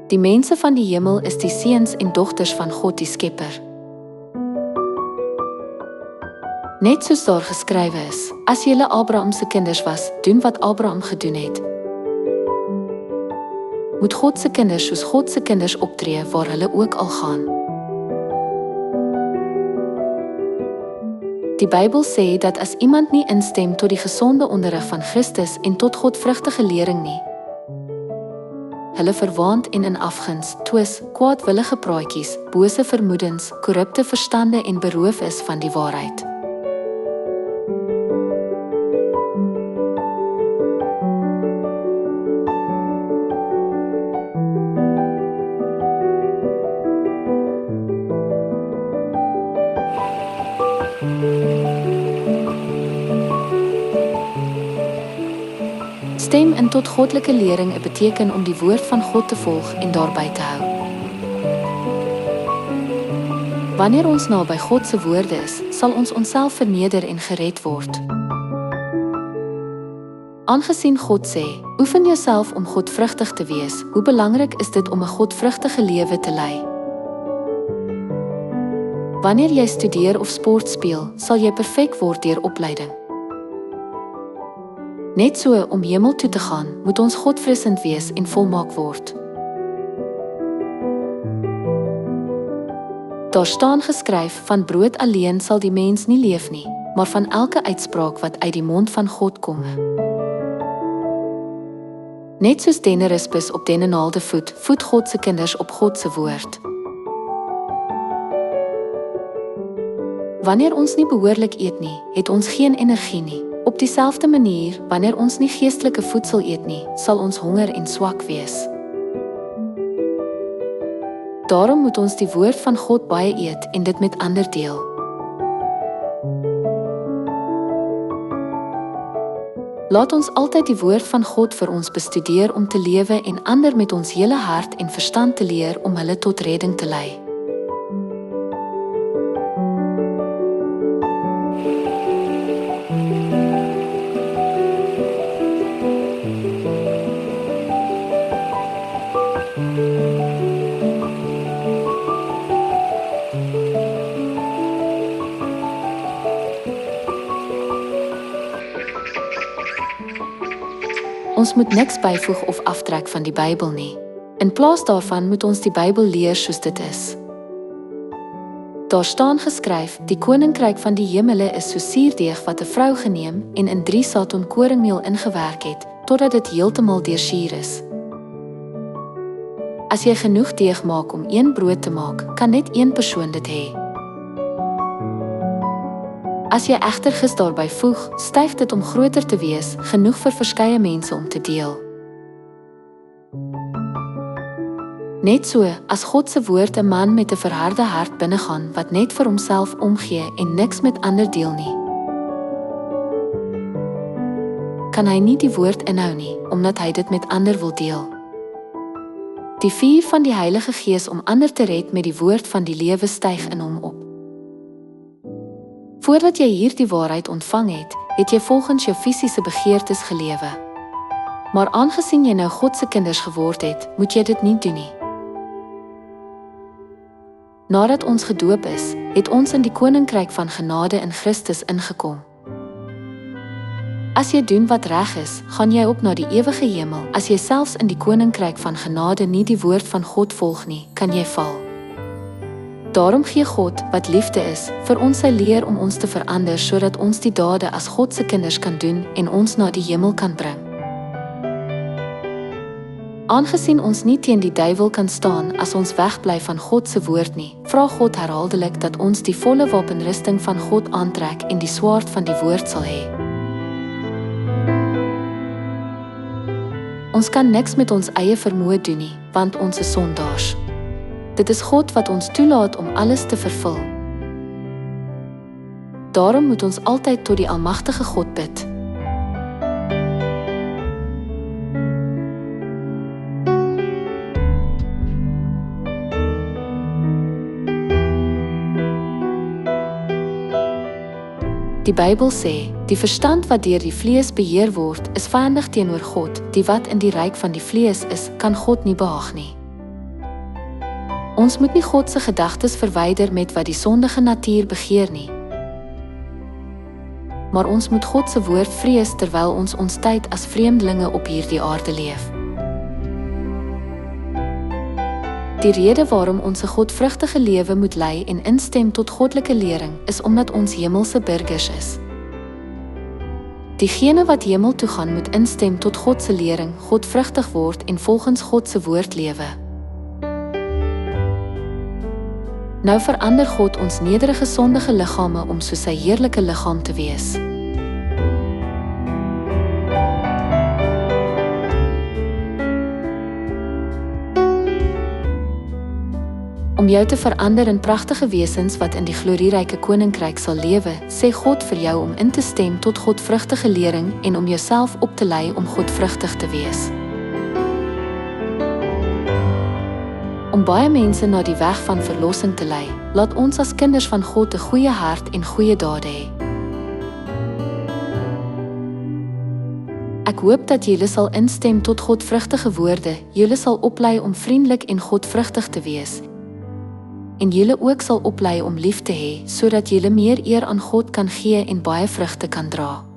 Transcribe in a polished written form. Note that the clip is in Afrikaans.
Die mense van die hemel is die seuns en dogters van God die Skepper. Net soos daar geskrywe is, as julle Abraham se kinders was, doen wat Abraham gedoen het. Moet God se kinders soos God se kinders optree waar hulle ook al gaan. Die Bybel sê dat as iemand nie instem tot die gesonde onderrig van Christus en tot godvrugtige lering nie, hulle verwaand en in afguns, twis, kwaadwillige praatjies, bose vermoedens, korrupte verstande en beroof is van die waarheid. Stem in tot goddelike lering beteken om die woord van God te volg en daarby te hou. Wanneer ons naby God se woorde is, sal ons onsself verneder en gered word. Aangesien God sê, oefen jouself om godvrugtig te wees, hoe belangrik is dit om 'n godvrugtige lewe te lei? Wanneer jy studeer of sport speel, sal jy perfek word deur opleiding. Net so, om hemel toe te gaan, moet ons godvreesend wees en volmaak word. Daar staan geskryf, van brood alleen sal die mens nie leef nie, maar van elke uitspraak wat uit die mond van God kom. Net soos Denerispus op dennenaalde voed, voed God se kinders op God se woord. Wanneer ons nie behoorlik eet nie, het ons geen energie nie. Op dieselfde manier, wanneer ons nie geestelike voedsel eet nie, sal ons honger en swak wees. Daarom moet ons die woord van God baie eet en dit met ander deel. Laat ons altyd die woord van God vir ons bestudeer om te lewe en ander met ons hele hart en verstand te leer om hulle tot redding te lei. Ons moet niks byvoeg of aftrek van die Bybel nie. In plaas daarvan moet ons die Bybel leer soos dit is. Daar staan geskryf, die koninkryk van die hemele is so suurdeeg wat 'n vrou geneem en in 3 saton koringmeel ingewerk het, totdat dit heeltemal deursuur is. As jy genoeg deeg maak om 1 brood te maak, kan net 1 persoon dit hê. As jy egter gis daarby voeg, styg dit om groter te wees, genoeg vir verskeie mense om te deel. Net so, as God se woord 'n man met 'n verharde hart binnegaan wat net vir homself omgee en niks met ander deel nie, kan hy nie die woord inhou nie, omdat hy dit met ander wil deel. Die vuur van die Heilige Gees om ander te red met die woord van die lewe styg in hom op. Voordat jy hierdie waarheid ontvang het, het jy volgens jou fisiese begeertes gelewe. Maar aangesien jy nou God se kinders geword het, moet jy dit nie doen nie. Nadat ons gedoop is, het ons in die koninkryk van genade in Christus ingekom. As jy doen wat reg is, gaan jy op na die ewige hemel. As jy selfs in die koninkryk van genade nie die woord van God volg nie, kan jy val. Daarom gee God, wat liefde is, vir ons sy leer om ons te verander sodat ons die dade as God se kinders kan doen en ons na die hemel kan bring. Aangesien ons nie teen die duiwel kan staan as ons wegbly van God se woord nie, vra God herhaaldelik dat ons die volle wapenrusting van God aantrek en die swaard van die woord sal hê. Ons kan niks met ons eie vermoë doen nie, want ons is sondaars. Dit is God wat ons toelaat om alles te vervul. Daarom moet ons altyd tot die almagtige God bid. Die Bybel sê, die verstand wat deur die vlees beheer word, is vyandig teenoor God. Die wat in die ryk van die vlees is, kan God nie behaag nie. Ons moet nie God se gedagtes verwyder met wat die sondige natuur begeer nie. Maar ons moet God se woord vrees terwyl ons tyd as vreemdelinge op hierdie aarde leef. Die rede waarom ons 'n godvrugtige lewe moet lei en instem tot goddelike lering, is omdat ons hemelse burgers is. Diegene wat hemel toe gaan moet instem tot God se lering, godvrugtig word en volgens God se woord lewe. Nou verander God ons nederige sondige liggame om soos sy heerlike liggaam te wees. Om jou te verander in pragtige wesens wat in die glorieryke koninkryk sal lewe, sê God vir jou om in te stem tot godvrugtige lering en om jouself op te lei om godvrugtig te wees. Om baie mense na die weg van verlossing te lei, laat ons as kinders van God 'n goeie hart en goeie dade hê. Ek hoop dat julle sal instem tot godvrugtige woorde, julle sal oplei om vriendelik en godvrugtig te wees, en julle ook sal oplei om lief te hê, sodat julle meer eer aan God kan gee en baie vrugte kan dra.